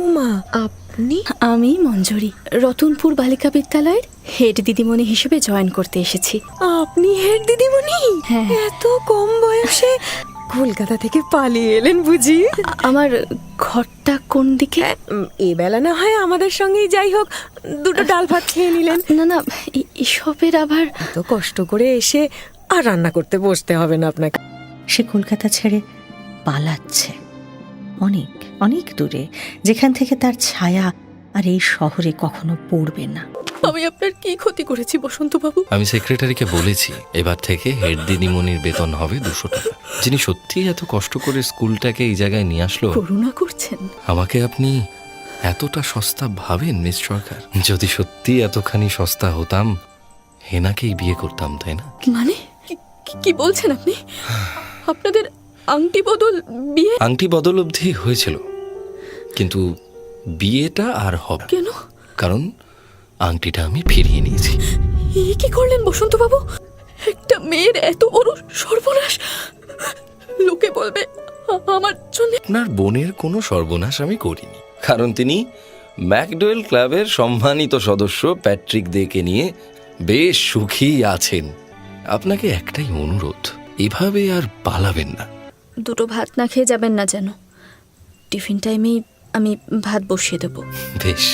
উমা, আপনি? আমি মঞ্জুরি, রতনপুর বালিকা বিদ্যালয়ের হেড দিদিমণি হিসেবে জয়েন করতে এসেছি। আপনি হেড দিদিমণি? হ্যাঁ। এত কম বয়সে কলকাতা থেকে পালিয়ে এলেন বুঝি? আমার ঘরটা কোন দিকে? এ বেলা না হয় আমাদের সঙ্গেই, যাই হোক দুটো ডাল ভাত খেয়ে নিলেন। না না, এসবের আবার এত কষ্ট করে এসে আর রান্না করতে বসতে হবে না আপনাকে। সে কলকাতা ছেড়ে পালাচ্ছে অনেক অনেক দূরে, যেখান থেকে তার ছায়া আর এই শহরে কখনো পড়বে না। আমি আপনার কি ক্ষতি করেছি বসন্তবাবু? আমি সেক্রেটারিকে বলেছি এবার থেকে হেড দিদিমণির বেতন হবে 200 টাকা। যিনি সত্যিই এত কষ্ট করে স্কুলটাকে এই জায়গায় নিয়ে আসলো, করুণা করছেন? আমাকে আপনি এতটা সস্তা ভাবেন মিস সরকার? যদি সত্যি এতখানি সস্তা হতাম, হেনাকেই বিয়ে করতাম, তাই না? মানে কি বলছেন আপনি? আপনাদের আংটি বদল বিয়ে? আংটি বদল অবধি হয়েছিল, কিন্তু বিয়েটা আর হবে কেন? কারণ আংটিটা আমি ফিরিয়ে নিয়েছি। কি করলেন বসন্তবাবু? একটা মেয়ের এত বড় সর্বনাশ! লোকে বলবে আমার জন্য। আপনার বোনের কোনো সর্বনাশ আমি করিনি, কারণ তিনি ম্যাকডোয়েল ক্লাবের সম্মানিত সদস্য প্যাট্রিক দেকে নিয়ে বেশ সুখী আছেন। আপনাকে একটাই অনুরোধ, এভাবে আর পালাবেন না। দুটো ভাত না খেয়ে যাবেন না যেন। টিফিন টাইমেই আমি ভাত বসিয়ে দেবো। বেশ।